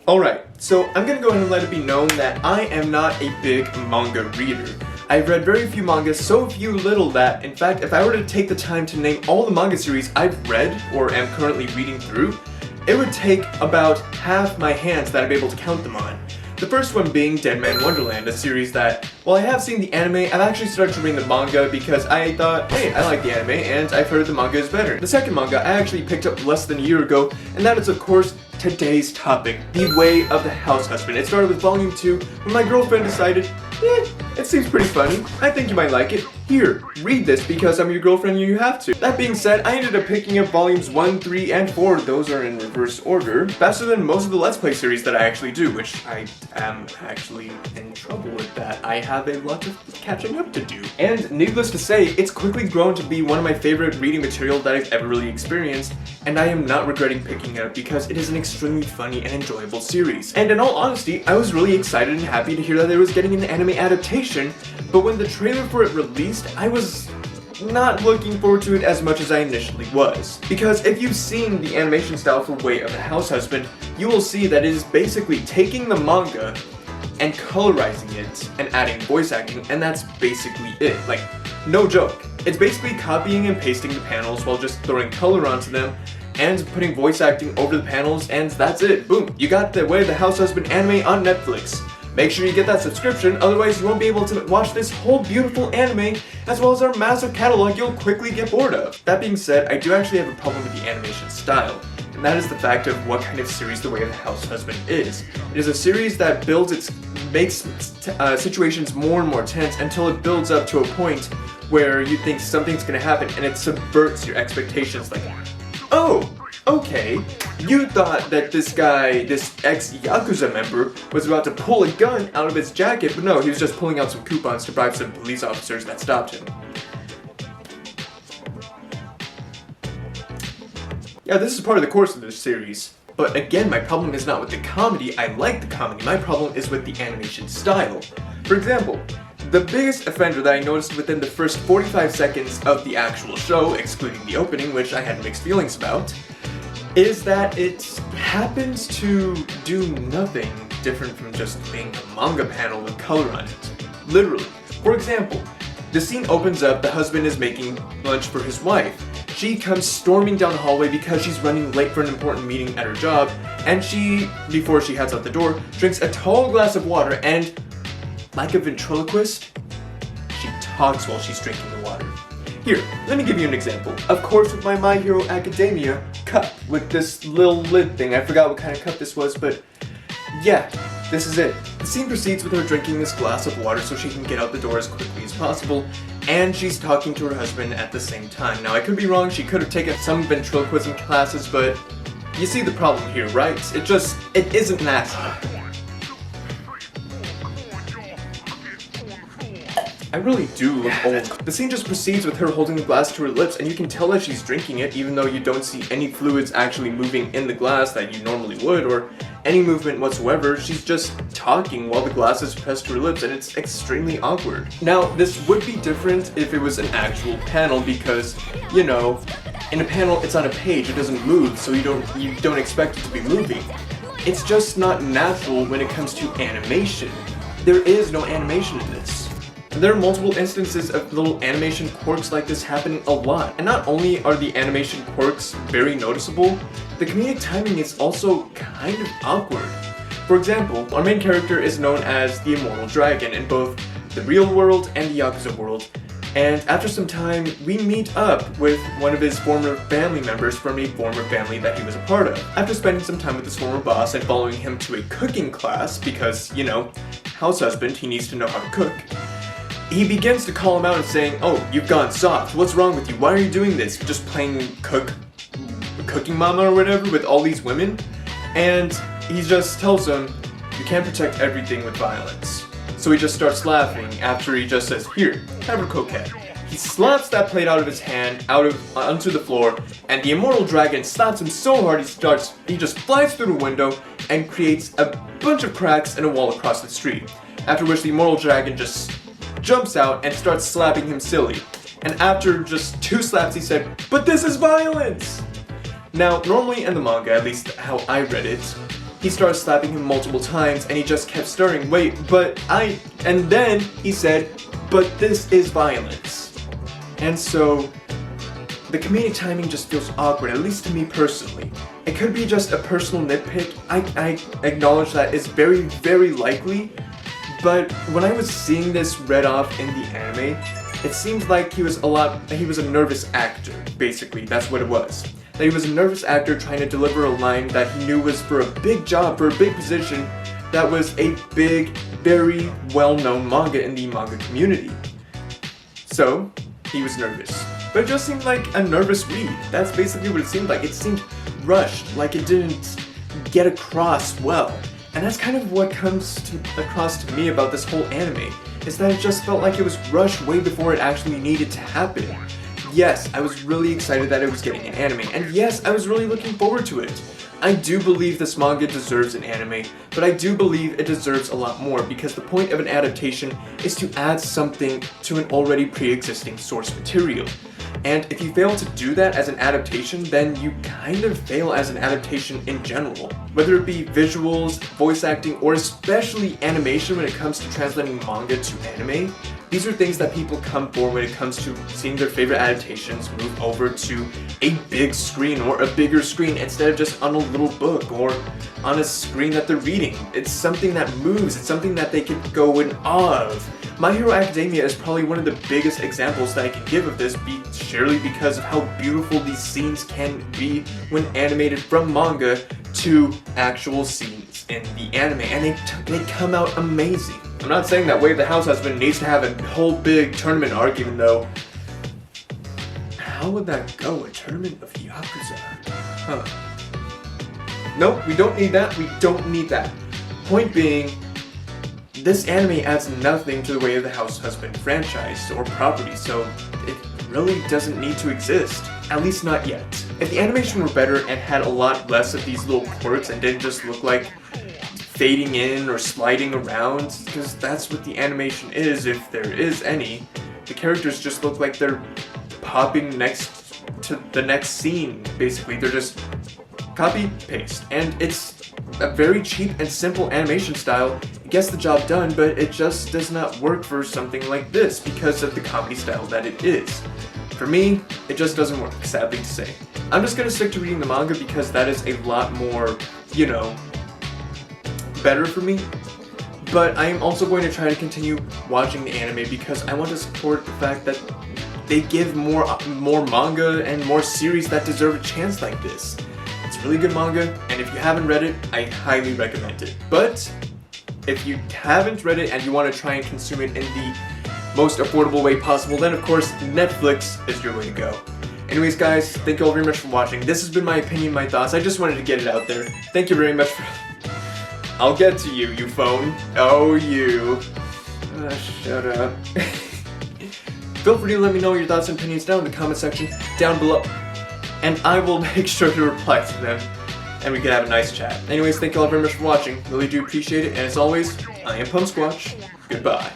Alright, so I'm gonna go ahead and let it be known that I am not a big manga reader. I've read very few mangas, so few little that, in fact, if I were to take the time to name all the manga series I've read or am currently reading through, it would take about half my hands that I'd be able to count them on. The first one being Dead Man Wonderland, a series that, while I have seen the anime, I've actually started to read the manga because I thought, hey, I like the anime and I've heard the manga is better. The second manga I actually picked up less than a year ago, and that is of course today's topic, The Way of the House Husband. It started with volume 2 when my girlfriend decided, it seems pretty funny. I think you might like it. Here, read this because I'm your girlfriend and you have to. That being said, I ended up picking up volumes 1, 3, and 4. Those are in reverse order. Faster than most of the Let's Play series that I actually do, which I am actually in trouble with that. I have a lot of catching up to do. And needless to say, it's quickly grown to be one of my favorite reading material that I've ever really experienced, and I am not regretting picking it up because it is an extremely funny and enjoyable series. And in all honesty, I was really excited and happy to hear that it was getting an anime adaptation, but when the trailer for it released, I was not looking forward to it as much as I initially was. Because if you've seen the animation style for Way of the House Husband, you will see that it is basically taking the manga and colorizing it and adding voice acting, and that's basically it. Like, no joke. It's basically copying and pasting the panels while just throwing color onto them and putting voice acting over the panels, and that's it. Boom. You got the Way of the House Husband anime on Netflix. Make sure you get that subscription, otherwise you won't be able to watch this whole beautiful anime, as well as our massive catalog you'll quickly get bored of. That being said, I do actually have a problem with the animation style, and that is the fact of what kind of series The Way of the House Husband is. It is a series that makes situations more and more tense until it builds up to a point where you think something's gonna happen and it subverts your expectations, like, oh, okay, you thought that this guy, this ex-Yakuza member, was about to pull a gun out of his jacket, but no, he was just pulling out some coupons to bribe some police officers that stopped him. Yeah, this is part of the course of this series. But again, my problem is not with the comedy. I like the comedy. My problem is with the animation style. For example, the biggest offender that I noticed within the first 45 seconds of the actual show, excluding the opening, which I had mixed feelings about, is that it happens to do nothing different from just being a manga panel with color on it. Literally. For example, the scene opens up, the husband is making lunch for his wife. She comes storming down the hallway because she's running late for an important meeting at her job, and she, before she heads out the door, drinks a tall glass of water and, like a ventriloquist, she talks while she's drinking the water. Here, let me give you an example. Of course, with my My Hero Academia cup with this little lid thing. I forgot what kind of cup this was, but yeah, this is it. The scene proceeds with her drinking this glass of water so she can get out the door as quickly as possible, and she's talking to her husband at the same time. Now, I could be wrong, she could have taken some ventriloquism classes, but you see the problem here, right? It isn't natural. I really do look old. The scene just proceeds with her holding the glass to her lips, and you can tell that she's drinking it even though you don't see any fluids actually moving in the glass that you normally would, or any movement whatsoever. She's just talking while the glass is pressed to her lips, and it's extremely awkward. Now, this would be different if it was an actual panel because, you know, in a panel it's on a page, it doesn't move, so you don't expect it to be moving. It's just not natural when it comes to animation. There is no animation in this. There are multiple instances of little animation quirks like this happening a lot, and not only are the animation quirks very noticeable, the comedic timing is also kind of awkward. For example, our main character is known as the Immortal Dragon in both the real world and the Yakuza world, and after some time we meet up with one of his former family members from a former family that he was a part of. After spending some time with his former boss and following him to a cooking class, because, you know, house husband, he needs to know how to cook, he begins to call him out and saying, oh, you've gone soft, what's wrong with you, why are you doing this, just playing cooking mama or whatever with all these women? And he just tells him, you can't protect everything with violence. So he just starts laughing after he just says, here, have a croquette. He slaps that plate out of his hand, onto the floor, and the Immortal Dragon slaps him so hard he just flies through the window and creates a bunch of cracks in a wall across the street. After which the Immortal Dragon just jumps out and starts slapping him silly. And after just 2 slaps he said, but this is violence! Now, normally in the manga, at least how I read it, he started slapping him multiple times and he just kept stirring, and then he said, "But this is violence." And so, the comedic timing just feels awkward, at least to me personally. It could be just a personal nitpick, I acknowledge that it's very, very likely, but when I was seeing this read off in the anime, it seems like he was a nervous actor, basically, that's what it was. That he was a nervous actor trying to deliver a line that he knew was for a big job, for a big position, that was a big, very well-known manga in the manga community. So, he was nervous. But it just seemed like a nervous read. That's basically what it seemed like. It seemed rushed, like it didn't get across well. And that's kind of what comes across to me about this whole anime, is that it just felt like it was rushed way before it actually needed to happen. Yes, I was really excited that it was getting an anime, and yes, I was really looking forward to it. I do believe this manga deserves an anime, but I do believe it deserves a lot more because the point of an adaptation is to add something to an already pre-existing source material. And if you fail to do that as an adaptation, then you kind of fail as an adaptation in general. Whether it be visuals, voice acting, or especially animation when it comes to translating manga to anime, these are things that people come for when it comes to seeing their favorite adaptations move over to a big screen or a bigger screen instead of just on a little book or on a screen that they're reading. It's something that moves, it's something that they can go in awe of. My Hero Academia is probably one of the biggest examples that I can give of this, surely because of how beautiful these scenes can be when animated from manga to actual scenes in the anime, and they come out amazing. I'm not saying that Way of the House Husband needs to have a whole big tournament arc, even though... How would that go? A tournament of Yakuza? Huh. Nope, we don't need that, we don't need that. Point being, this anime adds nothing to the Way of the House Husband franchise or property, so it really doesn't need to exist. At least not yet. If the animation were better and had a lot less of these little quirks and didn't just look like fading in or sliding around, because that's what the animation is, if there is any. The characters just look like they're popping next to the next scene, basically. They're just copy, paste. And it's a very cheap and simple animation style. It gets the job done, but it just does not work for something like this because of the comedy style that it is. For me, it just doesn't work, sadly to say. I'm just gonna stick to reading the manga because that is a lot more, you know, better for me. But I am also going to try to continue watching the anime because I want to support the fact that they give more manga and more series that deserve a chance like this. It's really good manga, and if you haven't read it, I highly recommend it. But if you haven't read it and you want to try and consume it in the most affordable way possible, then of course Netflix is your way to go. Anyways guys, thank you all very much for watching. This has been my opinion, my thoughts. I just wanted to get it out there. Thank you very much for... I'll get to you, you phone. Oh, you. Shut up. Feel free to let me know your thoughts and opinions down in the comment section down below. And I will make sure to reply to them. And we can have a nice chat. Anyways, thank you all very much for watching. Really do appreciate it. And as always, I am Pumsquatch. Goodbye.